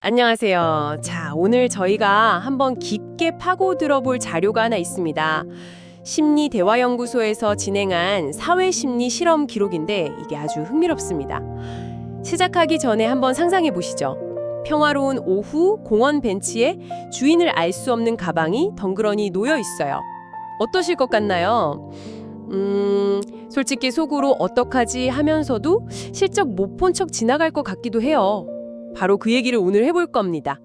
안녕하세요. 자, 오늘 저희가 한번 깊게 파고 들어볼 자료가 하나 있습니다. 심리대화연구소에서 진행한 사회심리 실험 기록인데 이게 아주 흥미롭습니다. 시작하기 전에 한번 상상해 보시죠. 평화로운 오후 공원 벤치에 주인을 알 수 없는 가방이 덩그러니 놓여 있어요. 어떠실 것 같나요? 솔직히 속으로 어떡하지 하면서도 실적 못 본 척 지나갈 것 같기도 해요. 바로 그 얘기를 오늘 해볼 겁니다.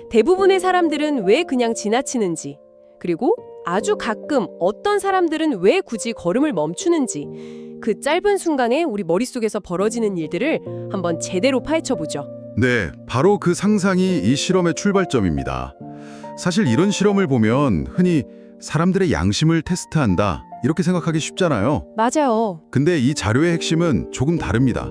대부분의 사람들은 왜 그냥 지나치는지, 그리고 아주 가끔 어떤 사람들은 왜 굳이 걸음을 멈추는지, 그 짧은 순간에 우리 머릿속에서 벌어지는 일들을 한번 제대로 파헤쳐보죠. 네, 바로 그 상상이 이 실험의 출발점입니다. 사실 이런 실험을 보면 흔히 사람들의 양심을 테스트한다 이렇게 생각하기 쉽잖아요. 맞아요. 근데 이 자료의 핵심은 조금 다릅니다.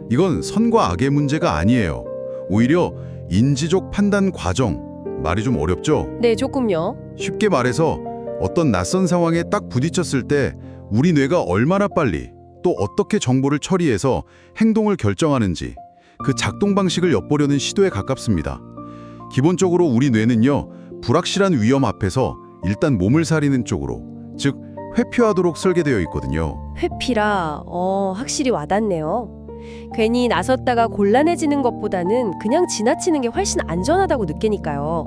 이건 선과 악의 문제가 아니에요. 오히려 인지적 판단 과정, 말이 좀 어렵죠? 네, 조금요. 쉽게 말해서 어떤 낯선 상황에 딱 부딪혔을 때 우리 뇌가 얼마나 빨리 또 어떻게 정보를 처리해서 행동을 결정하는지 그 작동 방식을 엿보려는 시도에 가깝습니다. 기본적으로 우리 뇌는요, 불확실한 위험 앞에서 일단 몸을 사리는 쪽으로, 즉 회피하도록 설계되어 있거든요. 회피라, 확실히 와닿네요. 괜히 나섰다가 곤란해지는 것보다는 그냥 지나치는 게 훨씬 안전하다고 느끼니까요.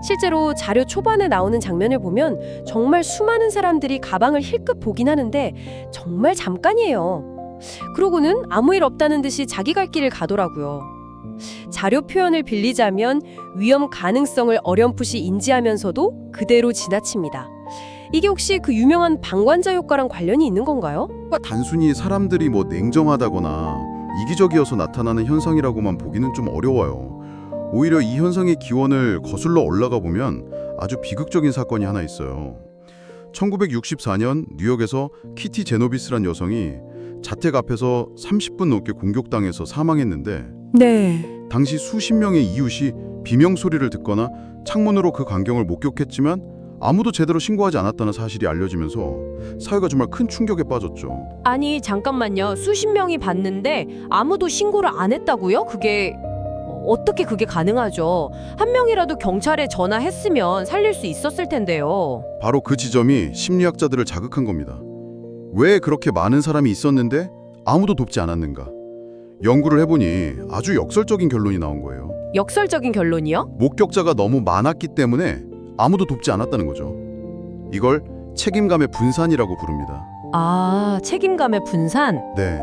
실제로 자료 초반에 나오는 장면을 보면 정말 수많은 사람들이 가방을 힐끗 보긴 하는데 정말 잠깐이에요. 그러고는 아무 일 없다는 듯이 자기 갈 길을 가더라고요. 자료 표현을 빌리자면 위험 가능성을 어렴풋이 인지하면서도 그대로 지나칩니다. 이게 혹시 그 유명한 방관자 효과랑 관련이 있는 건가요? 단순히 사람들이 냉정하다거나 이기적이어서 나타나는 현상이라고만 보기는 좀 어려워요. 오히려 이 현상의 기원을 거슬러 올라가 보면 아주 비극적인 사건이 하나 있어요. 1964년 뉴욕에서 키티 제노비스란 여성이 자택 앞에서 30분 넘게 공격당해서 사망했는데, 네. 당시 수십 명의 이웃이 비명 소리를 듣거나 창문으로 그 광경을 목격했지만 아무도 제대로 신고하지 않았다는 사실이 알려지면서 사회가 정말 큰 충격에 빠졌죠. 아니, 잠깐만요. 수십 명이 봤는데 아무도 신고를 안 했다고요? 어떻게 그게 가능하죠? 한 명이라도 경찰에 전화했으면 살릴 수 있었을 텐데요. 바로 그 지점이 심리학자들을 자극한 겁니다. 왜 그렇게 많은 사람이 있었는데 아무도 돕지 않았는가? 연구를 해보니 아주 역설적인 결론이 나온 거예요. 역설적인 결론이요? 목격자가 너무 많았기 때문에 아무도 돕지 않았다는 거죠. 이걸 책임감의 분산이라고 부릅니다. 아, 책임감의 분산? 네,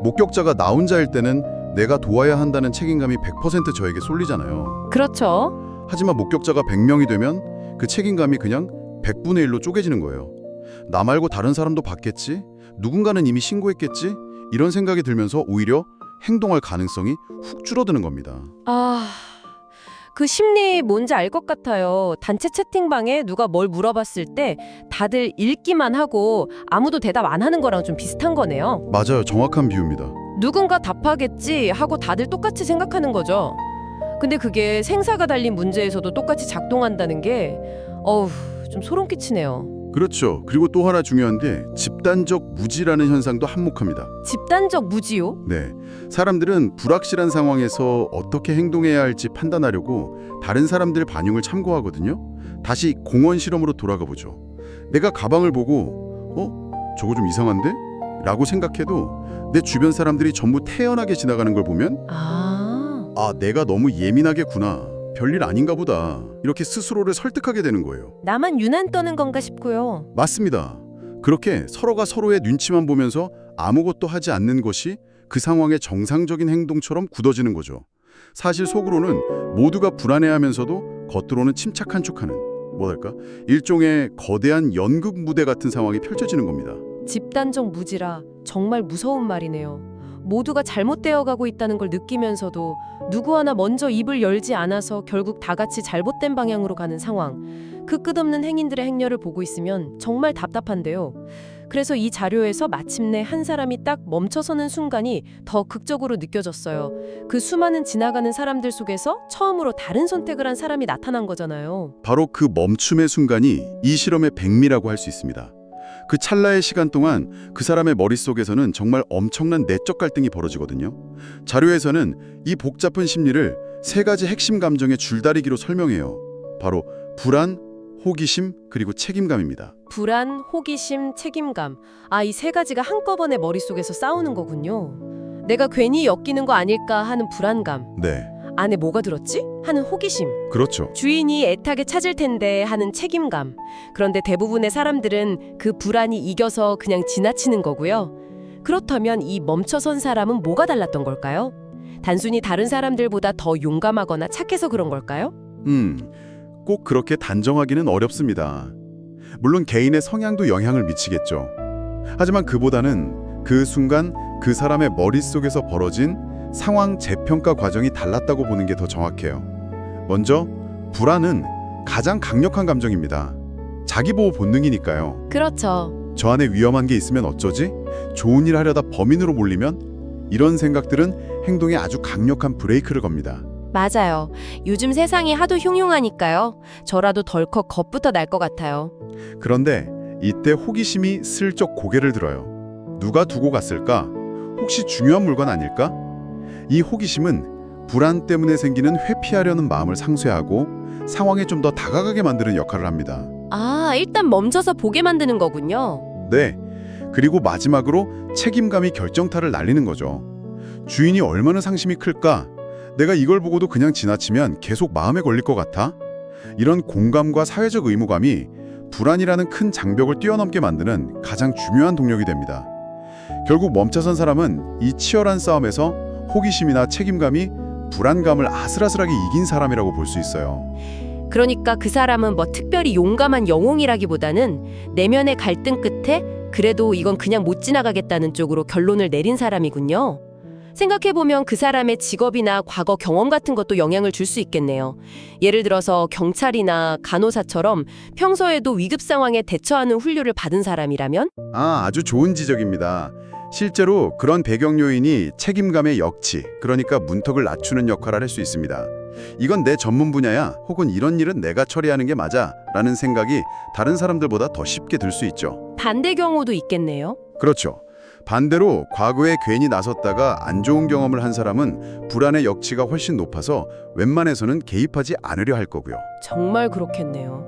목격자가 나 혼자일 때는 내가 도와야 한다는 책임감이 100% 저에게 쏠리잖아요. 그렇죠. 하지만 목격자가 100명이 되면 그 책임감이 그냥 100분의 1로 쪼개지는 거예요. 나 말고 다른 사람도 봤겠지? 누군가는 이미 신고했겠지? 이런 생각이 들면서 오히려 행동할 가능성이 훅 줄어드는 겁니다. 그 심리 뭔지 알 것 같아요. 단체 채팅방에 누가 뭘 물어봤을 때 다들 읽기만 하고 아무도 대답 안 하는 거랑 좀 비슷한 거네요. 맞아요. 정확한 비유입니다. 누군가 답하겠지 하고 다들 똑같이 생각하는 거죠. 근데 그게 생사가 달린 문제에서도 똑같이 작동한다는 게 좀 소름 끼치네요. 그렇죠. 그리고 또 하나 중요한 게 집단적 무지라는 현상도 한몫합니다. 집단적 무지요? 네, 사람들은 불확실한 상황에서 어떻게 행동해야 할지 판단하려고 다른 사람들 반응을 참고하거든요. 다시 공원 실험으로 돌아가 보죠. 내가 가방을 보고 저거 좀 이상한데? 라고 생각해도 내 주변 사람들이 전부 태연하게 지나가는 걸 보면 내가 너무 예민하겠구나. 별일 아닌가 보다. 이렇게 스스로를 설득하게 되는 거예요. 나만 유난 떠는 건가 싶고요. 맞습니다. 그렇게 서로가 서로의 눈치만 보면서 아무것도 하지 않는 것이 그 상황의 정상적인 행동처럼 굳어지는 거죠. 사실 속으로는 모두가 불안해하면서도 겉으로는 침착한 척하는, 뭐랄까, 일종의 거대한 연극 무대 같은 상황이 펼쳐지는 겁니다. 집단적 무지라 정말 무서운 말이네요. 모두가 잘못되어 가고 있다는 걸 느끼면서도 누구 하나 먼저 입을 열지 않아서 결국 다 같이 잘못된 방향으로 가는 상황. 그 끝없는 행인들의 행렬을 보고 있으면 정말 답답한데요. 그래서 이 자료에서 마침내 한 사람이 딱 멈춰서는 순간이 더 극적으로 느껴졌어요. 그 수많은 지나가는 사람들 속에서 처음으로 다른 선택을 한 사람이 나타난 거잖아요. 바로 그 멈춤의 순간이 이 실험의 백미라고 할 수 있습니다. 그 찰나의 시간 동안 그 사람의 머릿속에서는 정말 엄청난 내적 갈등이 벌어지거든요. 자료에서는 이 복잡한 심리를 세 가지 핵심 감정의 줄다리기로 설명해요. 바로 불안, 호기심, 그리고 책임감입니다. 불안, 호기심, 책임감. 아, 이 세 가지가 한꺼번에 머릿속에서 싸우는 거군요. 내가 괜히 엮이는 거 아닐까 하는 불안감. 네, 안에 뭐가 들었지? 하는 호기심. 그렇죠. 주인이 애타게 찾을 텐데 하는 책임감. 그런데 대부분의 사람들은 그 불안이 이겨서 그냥 지나치는 거고요. 그렇다면 이 멈춰선 사람은 뭐가 달랐던 걸까요? 단순히 다른 사람들보다 더 용감하거나 착해서 그런 걸까요? 꼭 그렇게 단정하기는 어렵습니다. 물론 개인의 성향도 영향을 미치겠죠. 하지만 그보다는 그 순간 그 사람의 머릿속에서 벌어진 상황 재평가 과정이 달랐다고 보는 게 더 정확해요. 먼저 불안은 가장 강력한 감정입니다. 자기보호 본능이니까요. 그렇죠. 저 안에 위험한 게 있으면 어쩌지? 좋은 일 하려다 범인으로 몰리면? 이런 생각들은 행동에 아주 강력한 브레이크를 겁니다. 맞아요. 요즘 세상이 하도 흉흉하니까요. 저라도 덜컥 겁부터 날 것 같아요. 그런데 이때 호기심이 슬쩍 고개를 들어요. 누가 두고 갔을까? 혹시 중요한 물건 아닐까? 이 호기심은 불안 때문에 생기는 회피하려는 마음을 상쇄하고 상황에 좀 더 다가가게 만드는 역할을 합니다. 아, 일단 멈춰서 보게 만드는 거군요. 네. 그리고 마지막으로 책임감이 결정타를 날리는 거죠. 주인이 얼마나 상심이 클까? 내가 이걸 보고도 그냥 지나치면 계속 마음에 걸릴 것 같아? 이런 공감과 사회적 의무감이 불안이라는 큰 장벽을 뛰어넘게 만드는 가장 중요한 동력이 됩니다. 결국 멈춰선 사람은 이 치열한 싸움에서 호기심이나 책임감이 불안감을 아슬아슬하게 이긴 사람이라고 볼 수 있어요. 그러니까 그 사람은 뭐 특별히 용감한 영웅이라기보다는 내면의 갈등 끝에 그래도 이건 그냥 못 지나가겠다는 쪽으로 결론을 내린 사람이군요. 생각해보면 그 사람의 직업이나 과거 경험 같은 것도 영향을 줄 수 있겠네요. 예를 들어서 경찰이나 간호사처럼 평소에도 위급 상황에 대처하는 훈련을 받은 사람이라면? 아주 좋은 지적입니다. 실제로 그런 배경 요인이 책임감의 역치, 그러니까 문턱을 낮추는 역할을 할 수 있습니다. 이건 내 전문 분야야, 혹은 이런 일은 내가 처리하는 게 맞아 라는 생각이 다른 사람들보다 더 쉽게 들 수 있죠. 반대 경우도 있겠네요. 그렇죠. 반대로 과거에 괜히 나섰다가 안 좋은 경험을 한 사람은 불안의 역치가 훨씬 높아서 웬만해서는 개입하지 않으려 할 거고요. 정말 그렇겠네요.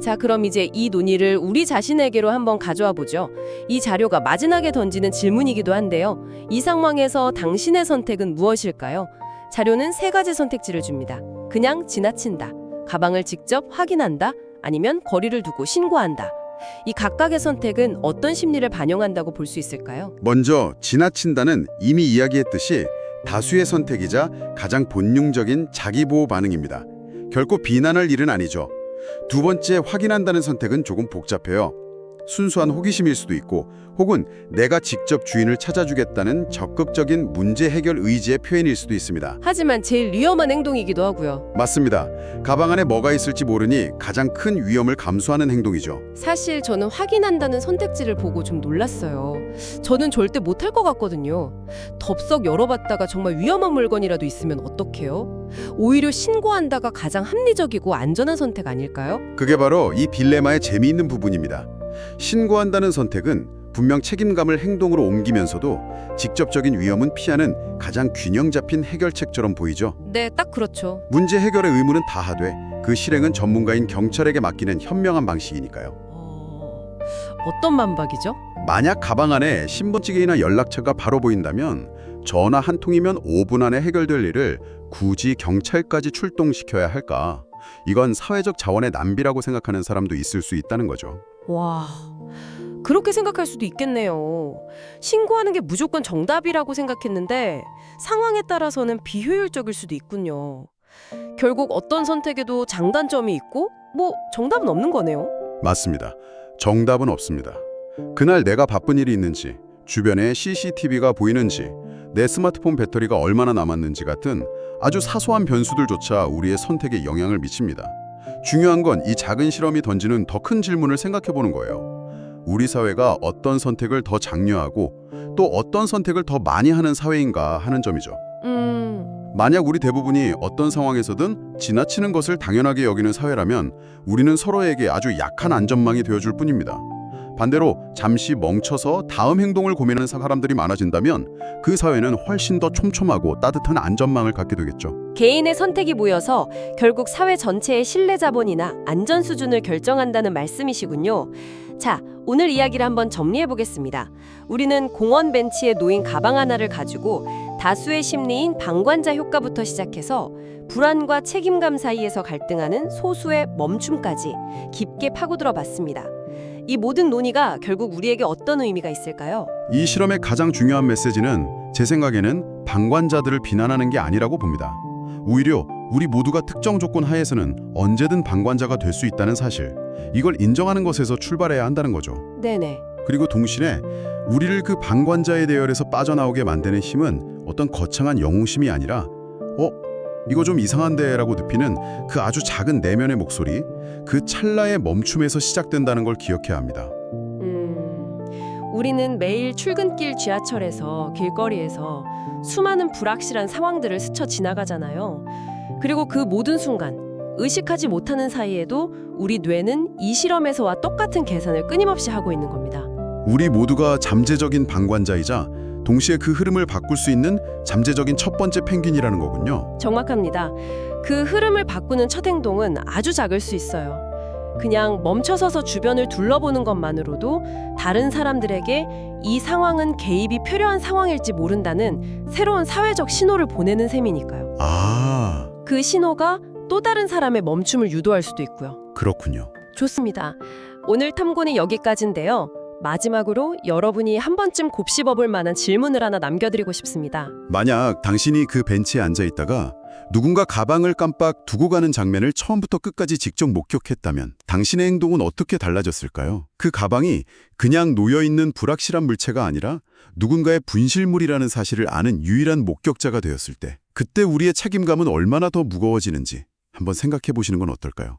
자, 그럼 이제 이 논의를 우리 자신에게로 한번 가져와 보죠. 이 자료가 마지막에 던지는 질문이기도 한데요. 이 상황에서 당신의 선택은 무엇일까요? 자료는 세 가지 선택지를 줍니다. 그냥 지나친다, 가방을 직접 확인한다, 아니면 거리를 두고 신고한다. 이 각각의 선택은 어떤 심리를 반영한다고 볼 수 있을까요? 먼저 지나친다는 이미 이야기했듯이 다수의 선택이자 가장 본능적인 자기보호 반응입니다. 결코 비난할 일은 아니죠. 두 번째, 확인한다는 선택은 조금 복잡해요. 순수한 호기심일 수도 있고 혹은 내가 직접 주인을 찾아주겠다는 적극적인 문제 해결 의지의 표현일 수도 있습니다. 하지만 제일 위험한 행동이기도 하고요. 맞습니다. 가방 안에 뭐가 있을지 모르니 가장 큰 위험을 감수하는 행동이죠. 사실 저는 확인한다는 선택지를 보고 좀 놀랐어요. 저는 절대 못할 것 같거든요. 덥석 열어봤다가 정말 위험한 물건이라도 있으면 어떡해요? 오히려 신고한다가 가장 합리적이고 안전한 선택 아닐까요? 그게 바로 이 딜레마의 재미있는 부분입니다. 신고한다는 선택은 분명 책임감을 행동으로 옮기면서도 직접적인 위험은 피하는 가장 균형 잡힌 해결책처럼 보이죠. 네, 딱 그렇죠. 문제 해결의 의무는 다하되 그 실행은 전문가인 경찰에게 맡기는 현명한 방식이니까요. 어떤 만박이죠? 만약 가방 안에 신분증이나 연락처가 바로 보인다면 전화 한 통이면 5분 안에 해결될 일을 굳이 경찰까지 출동시켜야 할까? 이건 사회적 자원의 낭비라고 생각하는 사람도 있을 수 있다는 거죠. 와, 그렇게 생각할 수도 있겠네요. 신고하는 게 무조건 정답이라고 생각했는데 상황에 따라서는 비효율적일 수도 있군요. 결국 어떤 선택에도 장단점이 있고 뭐 정답은 없는 거네요. 맞습니다. 정답은 없습니다. 그날 내가 바쁜 일이 있는지, 주변에 CCTV가 보이는지, 내 스마트폰 배터리가 얼마나 남았는지 같은 아주 사소한 변수들조차 우리의 선택에 영향을 미칩니다. 중요한 건 이 작은 실험이 던지는 더 큰 질문을 생각해보는 거예요. 우리 사회가 어떤 선택을 더 장려하고 또 어떤 선택을 더 많이 하는 사회인가 하는 점이죠. 만약 우리 대부분이 어떤 상황에서든 지나치는 것을 당연하게 여기는 사회라면 우리는 서로에게 아주 약한 안전망이 되어줄 뿐입니다. 반대로 잠시 멈춰서 다음 행동을 고민하는 사람들이 많아진다면 그 사회는 훨씬 더 촘촘하고 따뜻한 안전망을 갖게 되겠죠. 개인의 선택이 모여서 결국 사회 전체의 신뢰 자본이나 안전 수준을 결정한다는 말씀이시군요. 자, 오늘 이야기를 한번 정리해 보겠습니다. 우리는 공원 벤치에 놓인 가방 하나를 가지고 다수의 심리인 방관자 효과부터 시작해서 불안과 책임감 사이에서 갈등하는 소수의 멈춤까지 깊게 파고들어 봤습니다. 이 모든 논의가 결국 우리에게 어떤 의미가 있을까요? 이 실험의 가장 중요한 메시지는 제 생각에는 방관자들을 비난하는 게 아니라고 봅니다. 오히려 우리 모두가 특정 조건 하에서는 언제든 방관자가 될 수 있다는 사실, 이걸 인정하는 것에서 출발해야 한다는 거죠. 네네. 그리고 동시에 우리를 그 방관자의 대열에서 빠져나오게 만드는 힘은 어떤 거창한 영웅심이 아니라 이거 좀 이상한데 라고 느끼는 그 아주 작은 내면의 목소리, 그 찰나의 멈춤에서 시작된다는 걸 기억해야 합니다. 우리는 매일 출근길 지하철에서 길거리에서 수많은 불확실한 상황들을 스쳐 지나가잖아요. 그리고 그 모든 순간 의식하지 못하는 사이에도 우리 뇌는 이 실험에서와 똑같은 계산을 끊임없이 하고 있는 겁니다. 우리 모두가 잠재적인 방관자이자 동시에 그 흐름을 바꿀 수 있는 잠재적인 첫 번째 펭귄이라는 거군요. 정확합니다. 그 흐름을 바꾸는 첫 행동은 아주 작을 수 있어요. 그냥 멈춰서서 주변을 둘러보는 것만으로도 다른 사람들에게 이 상황은 개입이 필요한 상황일지 모른다는 새로운 사회적 신호를 보내는 셈이니까요. 아, 그 신호가 또 다른 사람의 멈춤을 유도할 수도 있고요. 그렇군요. 좋습니다. 오늘 탐구는 여기까지인데요. 마지막으로 여러분이 한 번쯤 곱씹어볼 만한 질문을 하나 남겨드리고 싶습니다. 만약 당신이 그 벤치에 앉아 있다가 누군가 가방을 깜빡 두고 가는 장면을 처음부터 끝까지 직접 목격했다면 당신의 행동은 어떻게 달라졌을까요? 그 가방이 그냥 놓여있는 불확실한 물체가 아니라 누군가의 분실물이라는 사실을 아는 유일한 목격자가 되었을 때, 그때 우리의 책임감은 얼마나 더 무거워지는지 한번 생각해 보시는 건 어떨까요?